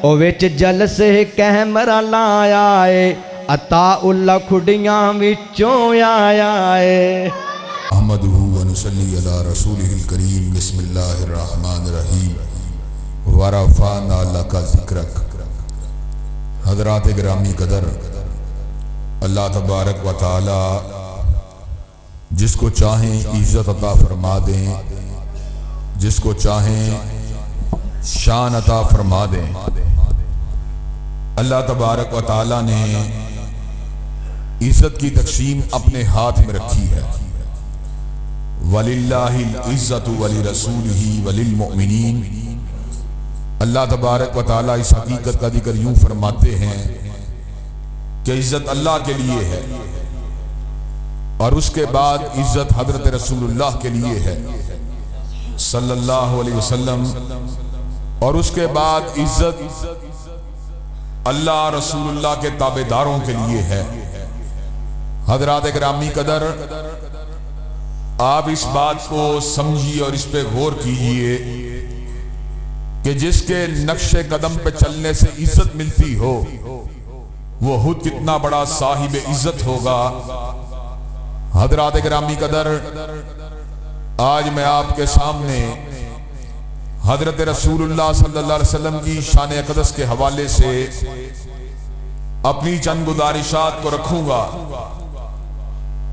او وچ جلسے کیمرہ لایا ہے عطا اللہ کھڑیاں وچوں آیا ہے احمدہ ونصلی علی رسولہ الکریم بسم اللہ الرحمن الرحیم ورفعنا لک ذکرک۔ حضرات گرامی قدر، اللہ تبارک و تعالی جس کو چاہیں عزت عطا فرما دیں، جس کو چاہیں شان عطا فرما دیں۔ اللہ تبارک و تعالی نے عزت کی تقسیم اپنے ہاتھ میں رکھی ہے۔ وَلِلَّهِ الْعِزَّةُ وَلِرَسُولِهِ وَلِلْمُؤْمِنِينَ۔ اللہ تبارک و تعالیٰ اس حقیقت کا ذکر یوں فرماتے ہیں کہ عزت اللہ کے لیے ہے، اور اس کے بعد عزت حضرت رسول اللہ کے لیے ہے صلی اللہ علیہ وسلم، اور اس کے بعد عزت اللہ رسول اللہ کے تابعداروں کے لیے ہے۔ حضرات گرامی قدر، آپ اس بات کو سمجھیے اور اس پہ غور کیجئے کہ جس کے نقش قدم پہ چلنے سے عزت ملتی ہو وہ خود کتنا بڑا صاحب عزت ہوگا۔ حضرات گرامی قدر، آج میں آپ کے سامنے حضرت رسول اللہ صلی اللہ علیہ وسلم کی شان اقدس کے حوالے سے اپنی چند گزارشات کو رکھوں گا،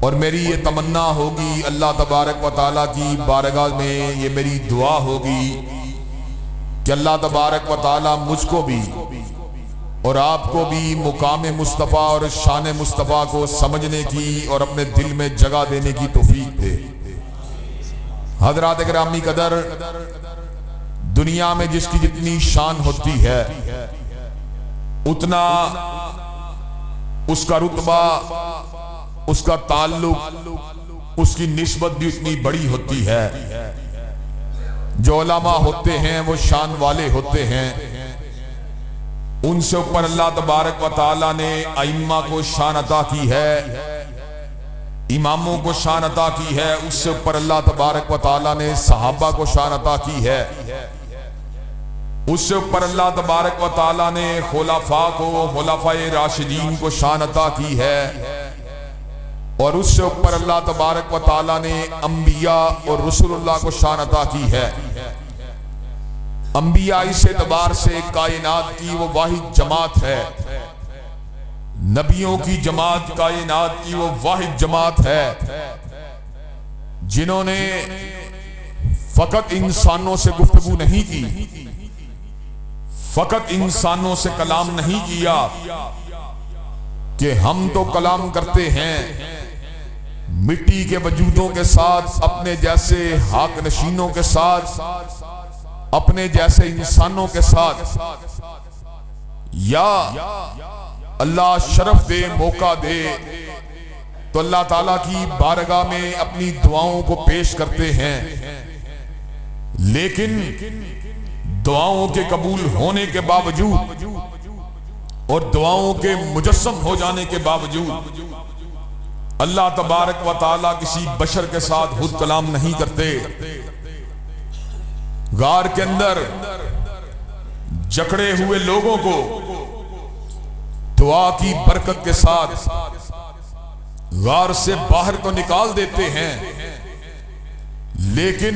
اور میری یہ تمنا ہوگی، اللہ تبارک و تعالیٰ کی بارگاہ میں یہ میری دعا ہوگی کہ اللہ تبارک و تعالیٰ مجھ کو بھی اور آپ کو بھی مقام مصطفیٰ اور شان مصطفیٰ کو سمجھنے کی اور اپنے دل میں جگہ دینے کی توفیق دے۔ حضرات گرامی قدر، دنیا میں جس کی جتنی شان ہوتی ہے اتنا اس کا رتبہ، اس کا تعلق، اس کی نسبت بھی اتنی بڑی ہوتی ہے۔ جو علماء ہوتے ہیں وہ شان والے ہوتے ہیں، ان سے اوپر اللہ تبارک و تعالیٰ نے ائمہ کو شان عطا کی ہے، اماموں کو شان عطا کی ہے، اس سے اوپر اللہ تبارک و تعالیٰ نے صحابہ کو شان عطا کی ہے، اس سے اوپر اللہ تبارک و تعالیٰ نے خلفاء کو، خلفائے راشدین کو شان عطا کی ہے، اور اس سے اوپر اللہ تبارک و تعالیٰ نے انبیاء اور رسول اللہ کو شان عطا کی ہے۔ انبیاء اس اعتبار سے کائنات کی وہ واحد جماعت ہے، نبیوں کی جماعت کائنات کی وہ واحد جماعت ہے جنہوں نے فقط انسانوں سے گفتگو نہیں کی، فقط انسانوں سے کلام نہیں کیا کہ ہم تو کلام کرتے ہیں مٹی کے وجودوں کے ساتھ، اپنے جیسے حق نشینوں کے ساتھ، اپنے جیسے انسانوں کے ساتھ، یا اللہ شرف دے، موقع دے تو اللہ تعالیٰ کی بارگاہ میں اپنی دعاؤں کو پیش کرتے ہیں، لیکن دعاؤں کے قبول ہونے کے باوجود اور دعاؤں کے مجسم ہو جانے کے باوجود اللہ تبارک و تعالیٰ کسی بشر کے ساتھ خود کلام نہیں کرتے۔ غار کے اندر جکڑے ہوئے لوگوں کو دعا کی برکت کے ساتھ غار سے باہر کو نکال دیتے ہیں، لیکن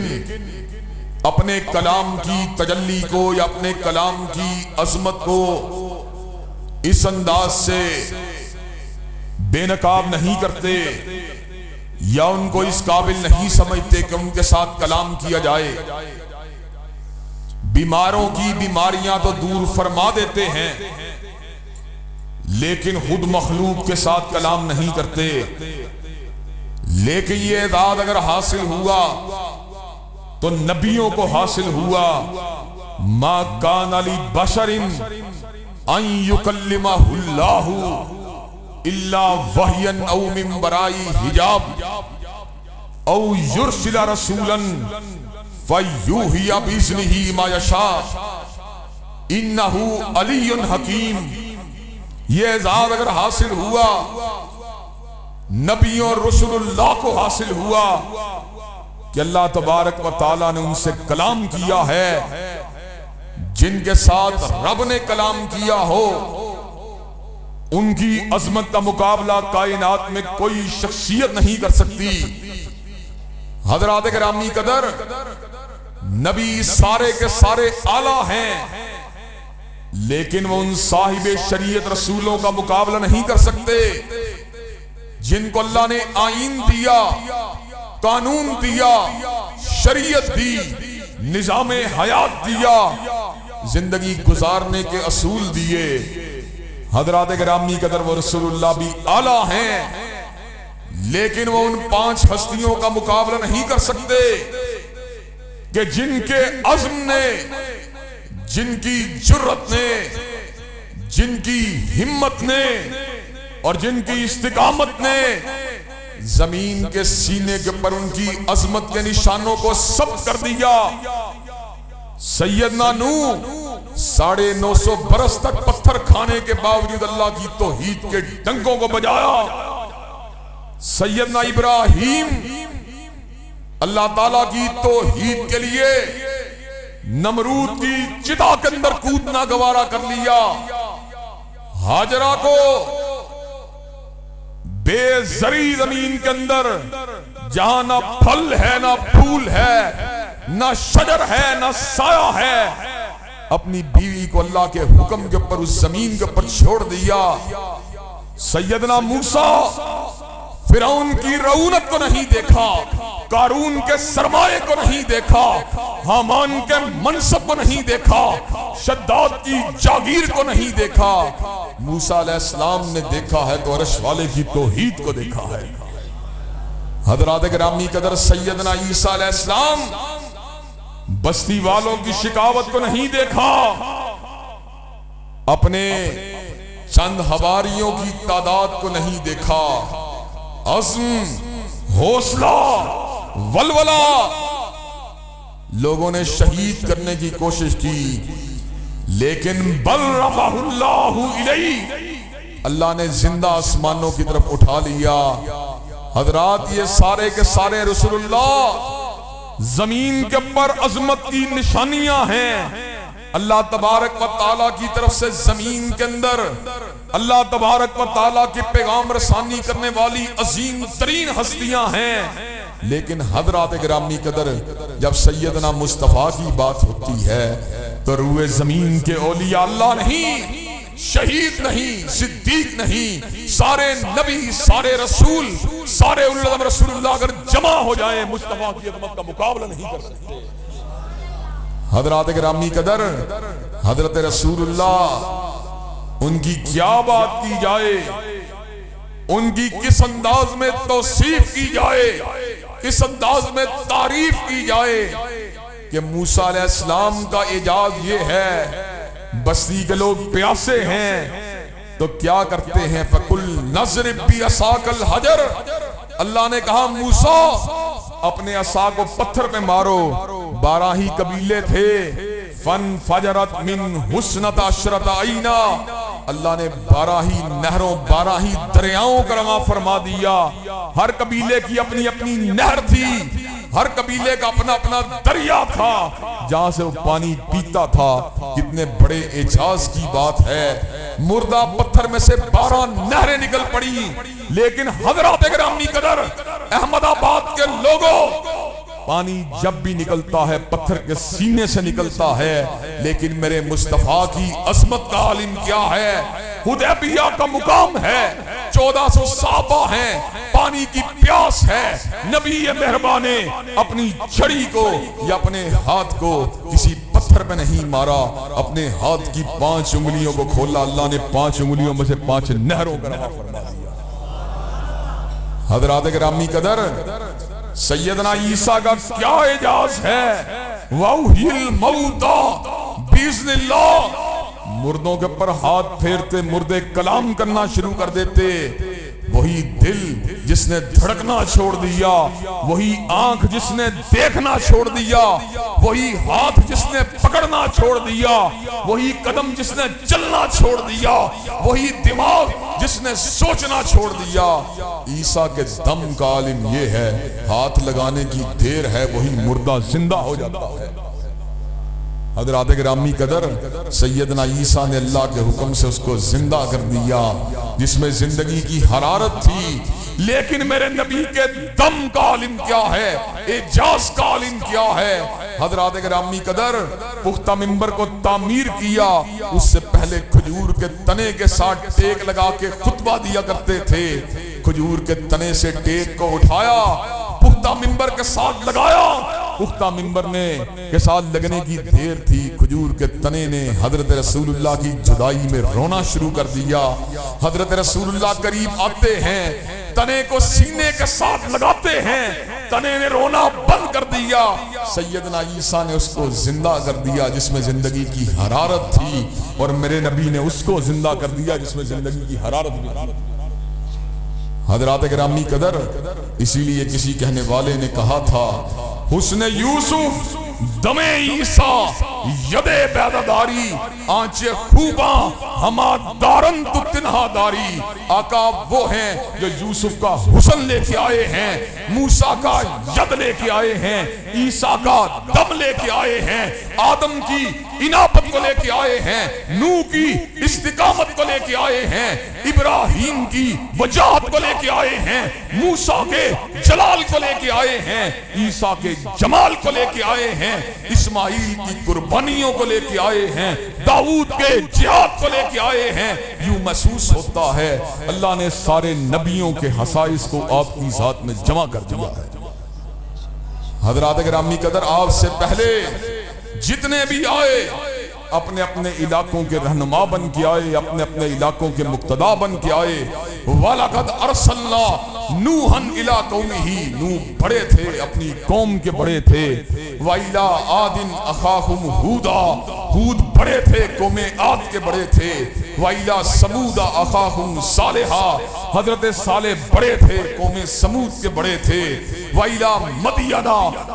اپنے کلام کی تجلی کو یا اپنے کلام کی عظمت کو اس انداز سے بے نقاب نہیں کرتے، یا ان کو اس قابل نہیں سمجھتے کہ ان کے ساتھ کلام کیا جائے۔ بیماروں کی بیماریاں تو دور فرما دیتے ہیں، لیکن خود مخلوق کے ساتھ کلام نہیں کرتے۔ لیکن یہ اعزاز اگر حاصل ہوا تو نبیوں کو حاصل ہوا۔ ما کان لبشر ان یکلمہ اللہ الا وحیا او من وراء حجاب او یرسل رسولا فیوحی باذنہ ما یشاء انہ علی حکیم۔ یہ اعزاز اگر حاصل ہوا، نبیوں اور رسول اللہ کو حاصل ہوا کہ اللہ تبارک و تعالیٰ نے ان سے کلام کیا ہے، جن کے ساتھ رب نے کلام کیا ہو ان کی عظمت کا مقابلہ کائنات میں کوئی شخصیت نہیں کر سکتی۔ حضرات گرامی قدر، نبی سارے کے سارے اعلیٰ ہیں، لیکن وہ ان صاحب شریعت رسولوں کا مقابلہ نہیں کر سکتے جن کو اللہ نے آئین دیا، قانون دیا، شریعت دی، نظام حیات دیا، زندگی گزارنے کے اصول دیے۔ حضرات گرامی قدر، وہ رسول اللہ بھی اعلیٰ ہیں، لیکن وہ ان 5 ہستیوں کا مقابلہ نہیں کر سکتے کہ جن کے عزم نے، جن کی جرت نے، جن کی ہمت نے اور جن کی استقامت نے زمین کے سینے کے پر ان کی عظمت کے نشانوں کو ثبت کر دیا۔ سیدنا نوح 950 برس تک پتھر کھانے کے باوجود اللہ کی توحید کے ڈنکوں کو بجایا۔ سیدنا ابراہیم اللہ تعالیٰ کی توحید کے لیے نمرود کی چتا کے اندر کودنا گوارا کر لیا۔ ہاجرہ کو بے زرعی زمین کے اندر جہاں نہ پھل ہے، نہ پھول ہے، نہ شجر ہے، نہ سایہ ہے، اپنی بیوی کو اللہ کے حکم کے اوپر اس زمین کے اوپر چھوڑ دیا۔ سیدنا موسیٰ فرعون کی رعونت کو نہیں دیکھا، قارون کے سرمایے کو نہیں دیکھا، حامان کے منصب کو نہیں دیکھا، شداد کی جاگیر کو نہیں دیکھا۔ موسیٰ علیہ السلام نے دیکھا ہے تو عرش والے کی توحید کو دیکھا ہے۔ حضرات گرامی قدر، سیدنا عیسیٰ علیہ السلام بستی والوں کی شکاوت کو نہیں دیکھا، اپنے چند حواریوں کی تعداد کو نہیں دیکھا۔ عزم، حوصلہ، ولولہ، لوگوں نے شہید کرنے کی کوشش کی، لیکن بل رفعہ اللہ الیہ، اللہ نے زندہ آسمانوں کی طرف اٹھا لیا۔ حضرات، یہ سارے کے سارے رسول اللہ زمین کے اوپر عظمت کی نشانیاں ہیں۔ اللہ تبارک و تعالیٰ کی طرف سے زمین کے اندر اللہ تبارک و تعالیٰ کی پیغام رسانی کرنے والی عظیم ترین ہستیاں ہیں، لیکن حضرات گرامی قدر، جب سیدنا مصطفیٰ کی بات ہوتی ہے تو روئے زمین کے اولیاء اللہ نہیں، شہید نہیں، صدیق نہیں، سارے نبی، سارے رسول، سارے اولو العزم رسول اللہ اگر جمع ہو جائیں مصطفیٰ کی عظمت کا مقابلہ نہیں کر سکتے۔ حضرات گرامی قدر، حضرت رسول اللہ، ان کی کیا بات کی جائے، ان کی کس انداز میں توصیف کی جائے، کس انداز میں تعریف کی جائے کہ موسیٰ علیہ السلام کا اعجاز یہ ہے، بستی کے لوگ پیاسے ہیں تو کیا کرتے ہیں، فَقُلْ نَضْرِبْ بِعَصَاكَ الْحَجَرَ، اللہ نے کہا موسیٰ اپنے عصا کو پتھر پہ مارو۔ 12 ہی قبیلے تھے، فَانْفَجَرَتْ مِنْ حُسْنَةَ عَشْرَةَ عَيْنًا، اللہ نے 12 ہی نہروں، 12 ہی دریاؤں کا رواں فرما دیا۔ ہر قبیلے کی اپنی اپنی نہر تھی، ہر قبیلے کا اپنا اپنا دریا تھا جہاں سے وہ پانی پیتا تھا۔ کتنے بڑے اعجاز کی بات ہے، مردہ پتھر میں سے 12 نہریں نکل پڑی، لیکن حضرات گرامی قدر، احمد آباد کے لوگوں، پانی جب بھی نکلتا ہے پتھر کے سینے سے نکلتا ہے، لیکن میرے مصطفیٰ کی عظمت کا عالم کیا ہے، حدیبیہ کا مقام ہے، 1400 صحابہ ہیں، پانی کی پیاس ہے، نبی مہربان نے اپنی چھڑی کو یا اپنے ہاتھ کو کسی پتھر پہ نہیں مارا، اپنے ہاتھ کی 5 انگلیوں کو کھولا، اللہ نے 5 انگلیوں میں سے 5 نہروں کا رواں فرما دیا۔ حضرات گرامی قدر، سیدنا عیسیٰ کا کیا اعجاز ہے، وَأُحْيِي الْمَوْتَى بِإِذْنِ اللَّهِ، مردوں کے پر ہاتھ پھیرتے مردے کلام کرنا شروع کر دیتے۔ وہی دل جس نے دھڑکنا چھوڑ دیا، وہی آنکھ جس نے دیکھنا چھوڑ دیا، وہی ہاتھ جس نے پکڑنا چھوڑ دیا، وہی قدم جس نے چلنا چھوڑ دیا، وہی دماغ جس نے سوچنا چھوڑ دیا۔ عیسیٰ کے دم کا عالم یہ ہے، ہاتھ لگانے کی دیر ہے وہی مردہ زندہ ہو جاتا ہے۔ حضرات گرامی قدر، سیدنا عیسیٰ نے اللہ کے حکم سے اس کو زندہ کر دیا، جس میں زندگی کی حرارت تھی، لیکن میرے نبی کے دم کا عالم کیا ہے، اعجاز کا عالم کیا ہے۔ حضرات گرامی قدر، پختہ منبر کو تعمیر کیا، اس سے پہلے کھجور کے تنے کے ساتھ ٹیک لگا کے خطبہ دیا کرتے تھے۔ کھجور کے تنے سے ٹیک کو اٹھایا، پختہ منبر کے ساتھ لگایا، پختہ منبر نے کے ساتھ لگنے کی دیر تھی، کھجور کے تنے نے حضرت رسول اللہ کی جدائی میں رونا شروع کر دیا۔ حضرت رسول اللہ قریب آتے ہیں، تنے کو سینے کے ساتھ لگاتے ہیں، تنے نے رونا بند کر دیا۔ سیدنا عیسیٰ نے اس کو زندہ کر دیا جس میں زندگی کی حرارت تھی، اور میرے نبی نے اس کو زندہ کر دیا جس میں زندگی کی حرارت بھی تھی۔ حضرات گرامی قدر، اسی لیے کسی کہنے والے نے کہا تھا، حسن یوسف دم عیسیٰ ید بیداداری، آنچے خوباں ہما دارن تو تنہا داری۔ آقا وہ ہیں جو یوسف کا حسن لے کے آئے ہیں، موسیٰ کا ید لے کے آئے ہیں، عیسیٰ کا دم لے کے آئے ہیں، آدم کی انابت کو لے کے آئے ہیں، نوح کی استقامت کو لے کے آئے ہیں، ابراہیم کی وجاہت کو لے کے آئے ہیں، موسیٰ کے جلال کو لے کے آئے ہیں، عیسیٰ کے جمال کو لے کے آئے ہیں، اسماعیل کی قربانیوں کو لے کے آئے ہیں، داؤد کے جہاد کو لے کے آئے ہیں۔ یوں محسوس ہوتا ہے اللہ نے سارے نبیوں کے خصائص کو آپ کی ذات میں جمع کر دیا ہے۔ حضرات گرامی قدر، آپ سے پہلے جتنے بھی آئے اپنے اپنے علاقوں کے رہنما بن کے آئے، اپنے اپنے علاقوں کے مقتدا بن کے آئے۔ وَلَقَدْ أَرْسَلْنَا نُوحًا إِلَىٰ قَوْمِهِ، نوح بڑے تھے، اپنی قوم کے بڑے تھے۔ وَإِلَىٰ عَادٍ أَخَاهُمْ هُودًا، ہود بڑے تھے، قوم عاد کے بڑے تھے۔ وَإِلَىٰ ثَمُودَ أَخَاهُمْ صَالِحًا، حضرت صالح بڑے تھے، قوم سمود کے بڑے تھے۔ وَإِلَىٰ مَدْيَنَ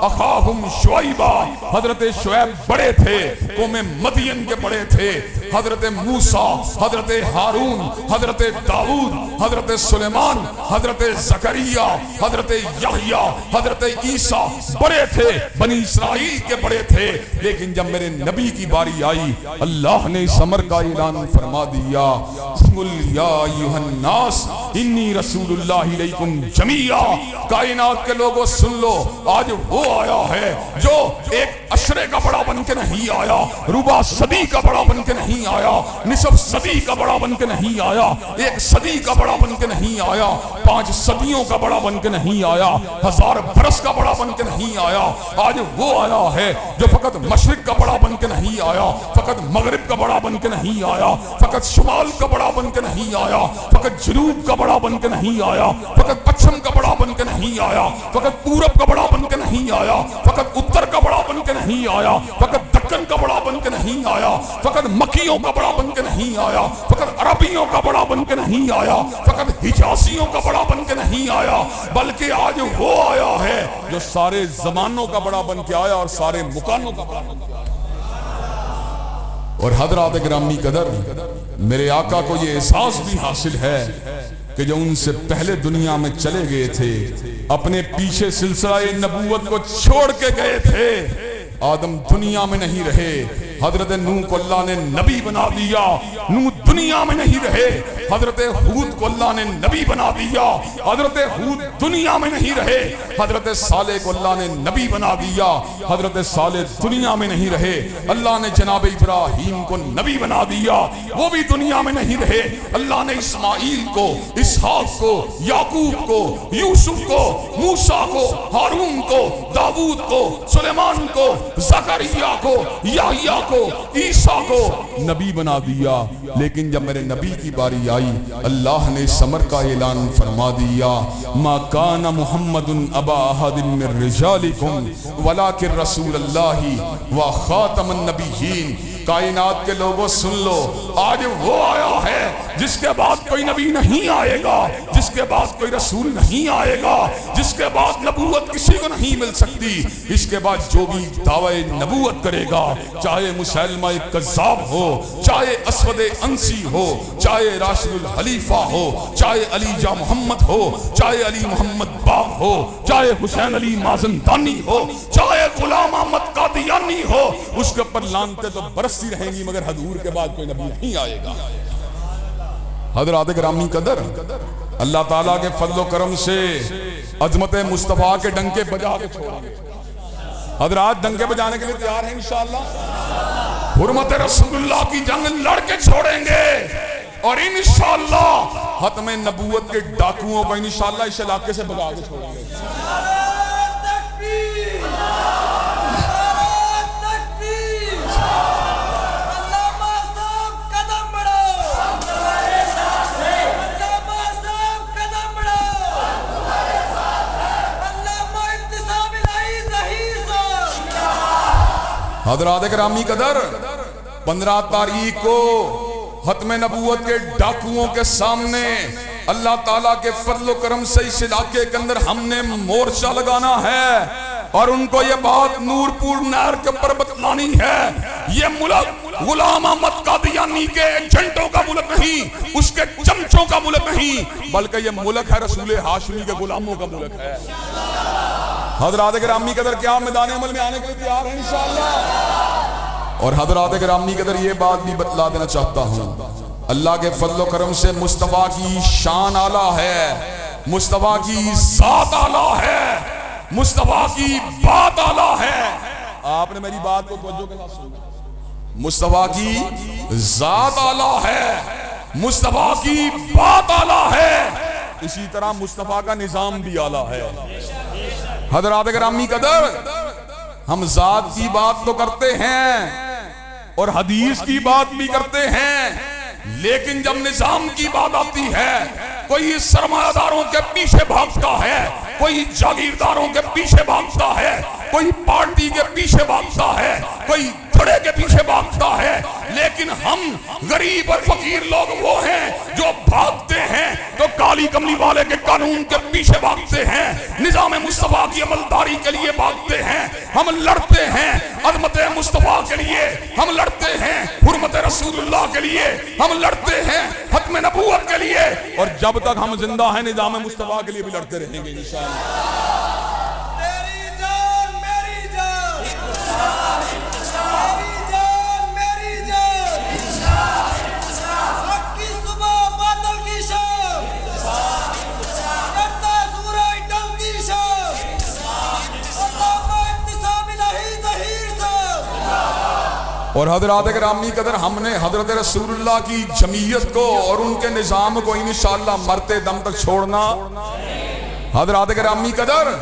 أَخَاهُمْ شُعَيْبًا، حضرت شعیب بڑے تھے، قوم مدین کے بڑے تھے۔ حضرت موسیٰ، حضرت ہارون، حضرت داؤد، حضرت سلیمان، حضرت زکریا، حضرت یحییٰ، حضرت عیسیٰ بڑے تھے، بنی اسرائیل کے بڑے تھے۔ لیکن جب میرے نبی کی باری آئی، اللہ نے اس امر کا اعلان فرما دیا، قُلْ يَا أَيُّهَا النَّاسُ إِنِّي رَسُولُ اللَّهِ إِلَيْكُمْ جَمِيعًا، کائنات کے لوگوں سن لو، آج وہ آیا ہے جو ایک عشرے کا بڑا بن کے نہیں آیا، ربع صدی کا بڑا بن کے نہیں آیا، نصف صدی کا بڑا بن کے نہیں آیا، ایک صدی کا بڑا بن کے نہیں آیا، 5 صدیوں کا بڑا بن کے نہیں آیا، 1000 برس کا بڑا بن کے نہیں آیا۔ آج وہ آیا ہے جو فقط مشرق کا بڑا بن کے نہیں آیا، فقط مغرب کا بڑا بن کے نہیں آیا، فقط شمال کا بڑا بن کے نہیں آیا، فقط جنوب کا بڑا بن کے نہیں آیا، فقط پچھم کا بڑا بن کے نہیں آیا، فقط پورب کا بڑا بن کے نہیں آیا، فقط اتر کا بڑا بن کے نہیں آیا، فقط دکن کا بڑا بن کے نہیں آیا، فقط مکیوں کا بڑا بن کے نہیں آیا، فقط عربیوں کا بڑا بن کے نہیں آیا، فقط حجازیوں کا بڑا بن کے نہیں آیا، بلکہ آج وہ آیا ہے جو سارے زمانوں کا بڑا بن کے آیا اور سارے مکانوں کا بڑا بن کے آیا۔ اور حضرات گرامی قدر، میرے آقا کو یہ احساس بھی حاصل ہے کہ جو ان سے پہلے دنیا میں چلے گئے تھے، اپنے پیچھے سلسلہ نبوت کو چھوڑ کے گئے تھے۔ آدم دنیا میں نہیں رہے، حضرت نوح کو اللہ نے نبی بنا دیا، نوح دنیا میں نہیں رہے، حضرت ہود کو اللہ نے نبی بنا دیا، حضرت ہود دنیا میں نہیں رہے، حضرت صالح کو اللہ نے نبی بنا دیا، حضرت صالح دنیا میں نہیں رہے، اللہ نے جناب ابراہیم کو نبی بنا دیا، وہ بھی دنیا میں نہیں رہے، اللہ نے اسماعیل کو، اسحاق کو، یعقوب کو، یوسف کو، موسیٰ کو، ہارون کو، داؤد کو، سلیمان کو، زکریا کو، یحییٰ کو، عیسیٰ کو نبی بنا دیا۔ لیکن جب میرے نبی کی باری آئی، اللہ نے اس امر کا اعلان فرما دیا، ما کان محمد ابا احد من رجالکم ولکن رسول اللہ و خاتم النبیین۔ کائنات کے لوگوں سن لو، آج وہ آیا ہے جس کے بعد کوئی نبی نہیں آئے گا، جس کے بعد کوئی رسول نہیں آئے گا، جس کے بعد نبوت کسی کو نہیں مل سکتی، اس کے بعد جو بھی دعوی نبوت کرے گا، چاہے مسیلمہ کذاب ہو، چاہے اسود انسی ہو، چاہے راشد الخلیفہ ہو، چاہے علی جا محمد ہو، چاہے علی محمد باغ ہو، چاہے حسین علی مازندانی ہو، چاہے غلام احمد قادیانی ہو، اس کے اوپر لعنتیں تو برستی رہیں گی، مگر حضور کے بعد کوئی نبی نہیں آئے گا۔ حضرات گرامی قدر، اللہ تعالیٰ کے فضل و کرم سے عظمت مصطفیٰ کے ڈنکے بجا کے چھوڑیں گے۔ حضرات ڈنکے بجانے کے لیے تیار ہیں انشاءاللہ؟ حرمت رسول اللہ کی جنگ لڑ کے چھوڑیں گے، اور انشاءاللہ ختم نبوت کے ڈاکوؤں کو انشاءاللہ اس علاقے سے بھگا کے چھوڑیں گے۔ حضرات گرامی قدر، 15 تاریخ کو ختم نبوت کے ڈاکوؤں کے سامنے اللہ تعالیٰ کے فضل و کرم سے اس علاقے کے اندر ہم نے مورچہ لگانا ہے، اور ان کو یہ بات نور پور نہر کے اوپر بتلانی ہے، یہ ملک غلام احمد قادیانی کے ایجنٹوں کا ملک نہیں، اس کے چمچوں کا ملک نہیں، بلکہ یہ ملک ہے رسول ہاشمی کے غلاموں کا ملک ہے۔ حضرات گرامی قدر، کیا میدان عمل میں آنے کے لیے تیار ہیں انشاءاللہ؟ اور حضرات گرامی قدر، یہ بات بھی بتلا دینا چاہتا ہوں، اللہ کے فضل و کرم سے مصطفیٰ کی شان اعلیٰ ہے، مصطفیٰ کی ذات اعلیٰ ہے، مصطفیٰ کی بات اعلیٰ ہے۔ آپ نے میری بات کو توجہ کے ساتھ سنا، مصطفیٰ کی ذات اعلیٰ ہے، مصطفیٰ کی بات اعلیٰ ہے، اسی طرح مصطفیٰ کا نظام بھی اعلیٰ ہے۔ حضرات گرامی قدر، ہم ذات کی بات تو کرتے ہیں اور حدیث کی بات بھی کرتے ہیں، لیکن جب نظام کی بات آتی ہے، کوئی سرمایہ داروں کے پیچھے بھاگتا ہے، کوئی جاگیرداروں کے پیچھے بھاگتا ہے، کوئی پارٹی کے پیچھے بھاگتا ہے، کوئی دھڑے کے پیچھے بھاگتا ہے، لیکن ہم غریب اور فقیر لوگ وہ ہیں جو بھاگتے ہیں تو کالی کملی والے کے قانون کے پیچھے بھاگتے ہیں، نظام مصطفیٰ کی عملداری کے لیے بھاگتے ہیں، ہم لڑتے ہیں عظمت مصطفیٰ کے لیے، ہم لڑتے ہیں حرمت رسول اللہ کے لیے، ہم لڑتے ہیں ختم نبوت کے لیے، اور جب تک ہم زندہ ہیں نظام مصطفیٰ کے لیے بھی لڑتے رہیں گے انشاءاللہ۔ اور حضرات گرامی قدر، ہم نے حضرت رسول اللہ کی جمعیت کو اور ان کے نظام کو انشاءاللہ مرتے دم تک چھوڑنا۔ حضرات گرامی قدر،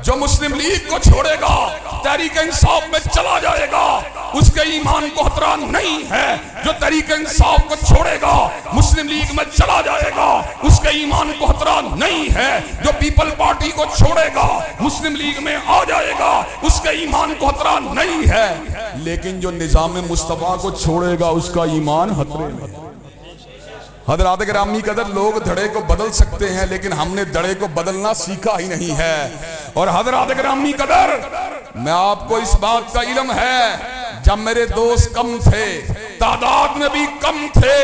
جو مسلم لیگ کو چھوڑے گا، تحریک انصاف میں چلا جائے گا، اس کے ایمان کو خطرہ نہیں ہے۔ جو تحریک انصاف کو چھوڑے گا، مسلم لیگ میں چلا جائے گا، اس کے ایمان کو خطرہ نہیں ہے۔ جو پیپل پارٹی کو چھوڑے گا، مسلم لیگ میں آ جائے گا، اس کے ایمان کو خطرہ نہیں ہے۔ لیکن جو نظام مصطفیٰ کو چھوڑے گا، اس کا ایمان خطرے میں۔ حضرات گرامی قدر، لوگ دھڑے کو بدل سکتے ہیں، لیکن ہم نے دھڑے کو بدلنا سیکھا ہی نہیں ہے۔ اور حضرات گرامی قدر، میں آپ کو اس بات کا علم ہے، جب میرے دوست کم تھے، تعداد میں بھی کم تھے،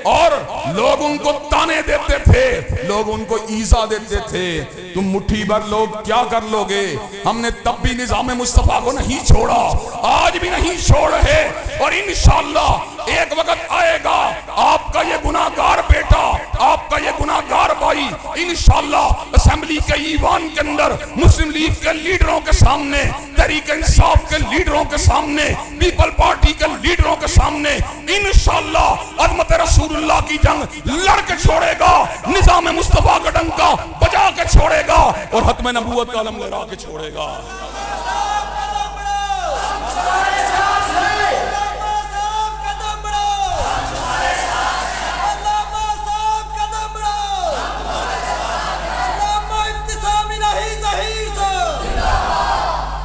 اور لوگ ان کو تانے دیتے تھے، لوگ ان کو ایذا دیتے تھے، تم مٹھی بھر لوگ کیا کر لوگے، ہم نے تب بھی نظام مصطفیٰ کو نہیں چھوڑا، آج بھی نہیں چھوڑ رہے، اور انشاءاللہ ایک وقت آئے گا، آپ کا یہ گناہگار بیٹا، آپ کا یہ گناہگار بھائی انشاءاللہ اسمبلی کے ایوان کے اندر مسلم لیگ کے لیڈروں کے سامنے، تحریک انصاف کے لیڈروں کے سامنے، پیپل پارٹی کے لیڈروں کے سامنے انشاءاللہ عظمت رسول اللہ کی جنگ لڑ کے چھوڑے گا، نظام مصطفیٰ کا ڈنکا بجا کے چھوڑے گا، اور ختم نبوت کا علم لہرا کے چھوڑے گا۔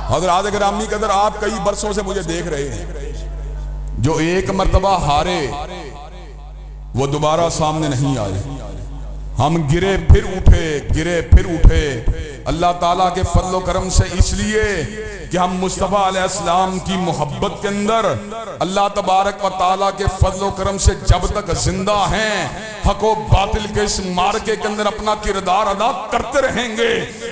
حضرات گرامی قدر، آپ کئی برسوں سے مجھے دیکھ رہے ہیں، جو ایک مرتبہ ہارے وہ دوبارہ سامنے نہیں آئے. ہم گرے پھر اٹھے اللہ تعالیٰ کے فضل و کرم سے، اس لیے کہ ہم مصطفیٰ علیہ السلام کی محبت کے اندر اللہ تبارک و تعالیٰ کے فضل و کرم سے جب تک زندہ ہیں حق و باطل کے اس مارکے کے اندر اپنا کردار ادا کرتے رہیں گے.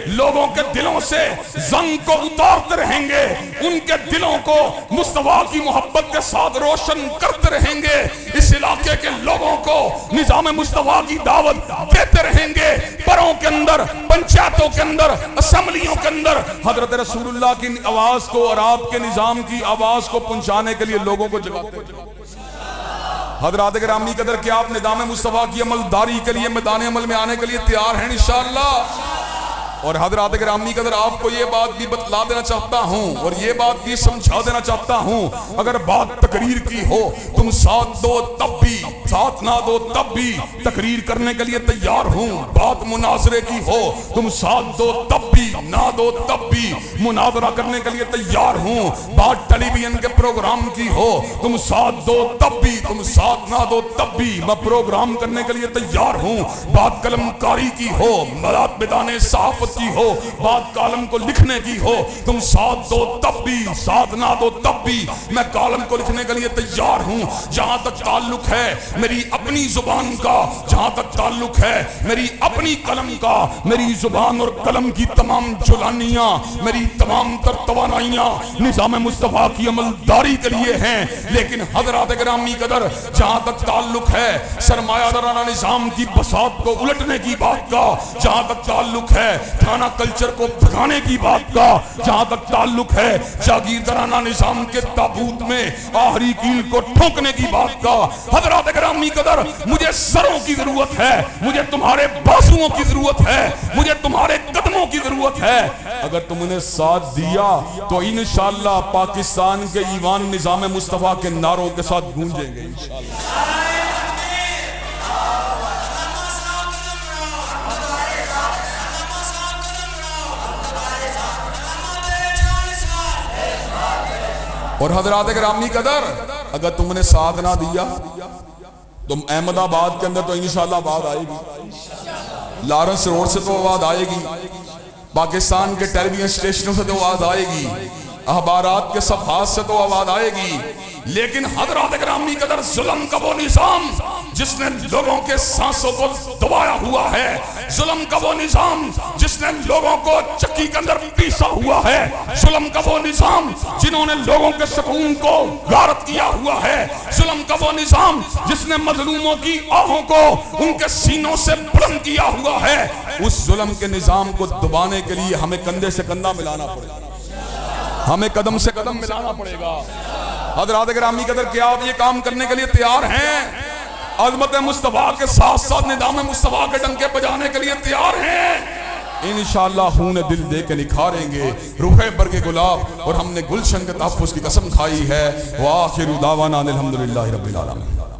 لوگوں کے دلوں سے زنگ کو اتارتے رہیں گے، ان کے دلوں کو مصطفیٰ کی محبت کے ساتھ روشن کرتے رہیں گے. اس علاقے کے لوگوں کو نظام مصطفیٰ کی دعوت دیتے رہیں گے. پروں کے اندر، پنچایتوں کے اندر، اسمبلیوں کے اندر حضرت رسول اللہ کی آواز کو اور آپ کے نظام کی آواز کو پہنچانے کے لیے لوگوں کو جگاتے ہیں. حضرات گرامی قدر، کیا آپ نظام مصطفیٰ کی عملداری کے لیے میدان عمل میں آنے کے لیے تیار ہیں انشاءاللہ؟ اور حضرات گرامی قدر، آپ کو یہ بات بھی بتلا دینا چاہتا ہوں اور یہ بات بھی سمجھا دینا چاہتا ہوں، اگر بات تقریر کی ہو تم ساتھ دو تب بھی، ساتھ نہ دو تب بھی تقریر کرنے کے لیے تیار ہوں. بات مناظرے کی ہو تم ساتھ دو تب بھی، نہ دو تب بھی مناظرہ کرنے کے لیے تیار ہوں. بات ٹیلی ویژن کے پروگرام کی ہو تم ساتھ دو تب بھی، تم ساتھ نہ دو تب بھی میں پروگرام کرنے کے لیے تیار ہوں. بات قلم کاری کی ہو، بات میدان صحافت کی ہو، بات کالم کو لکھنے کی ہو تم ساتھ دو تب بھی، ساتھ نہ دو تب بھی میں کالم کو لکھنے کے لیے تیار ہوں. جہاں تک تعلق ہے میری اپنی زبان کا، جہاں تک تعلق ہے میری اپنی قلم کا، میری زبان اور قلم کی تمام جلانیاں، میری تمام تر توانائیاں نظام مصطفیٰ کی عملداری کے لیے ہیں. لیکن حضرات گرامی قدر، جہاں تک تعلق ہے سرمایہ دارانہ نظام کی بساط کو الٹنے کی بات کا، جہاں تک تعلق ہے تھانہ کلچر کو بھگانے کی بات کا، جہاں تک تعلق ہے جاگیردارانہ نظام کے تابوت میں آخری کیل کو ٹھونکنے کی بات کا، حضرات گرامی قدر مجھے سروں کی ضرورت ہے، مجھے تمہارے بازوؤں کی ضرورت ہے، مجھے تمہارے قدموں کی ضرورت ہے. اگر تم نے ساتھ دیا تو انشاءاللہ پاکستان کے ایوان نظام مصطفیٰ کے نعروں کے ساتھ گونجیں گے انشاءاللہ. اور حضرات گرامی قدر، اگر تم نے ساتھ نہ دیا تو احمد آباد کے اندر تو انشاءاللہ آواز آئے گی، لارنس روڈ سے تو آواز آئے گی، پاکستان کے ٹیلی ویژن اسٹیشنوں سے تو آواز آئے گی، اخبارات کے صفحات سے تو آواز آئے گی. لیکن حضرات گرامی قدر، ظلم کا وہ نظام جس نے لوگوں کے سانسوں کو دبایا ہوا ہے، ظلم کا وہ نظام جس نے لوگوں کو چکی کے اندر پیسا ہوا ہے، ظلم کا وہ نظام جنہوں نے لوگوں کے سکون کو غارت کیا ہوا ہے، ظلم کا وہ نظام جس نے مظلوموں کی آہوں کو ان کے سینوں سے بلند کیا ہوا ہے. اس ظلم کے نظام کو دبانے کے لیے ہمیں کندھے سے کندھا ملانا پڑے گا، ہمیں قدم سے قدم ملانا پڑے گا. حضرات گرامی قدر، کیا آپ یہ کام کرنے کے لیے تیار ہیں؟ عظمت مصطفیٰ کے ساتھ ساتھ نظام مصطفیٰ کے ڈنکے بجانے کے لیے تیار ہیں؟ انشاءاللہ خون دل دے کے نکھاریں گے روح برگ گلاب، اور ہم نے گلشن کے تحفظ کی قسم کھائی ہے. وآخر دعوانا الحمدللہ رب العالمین.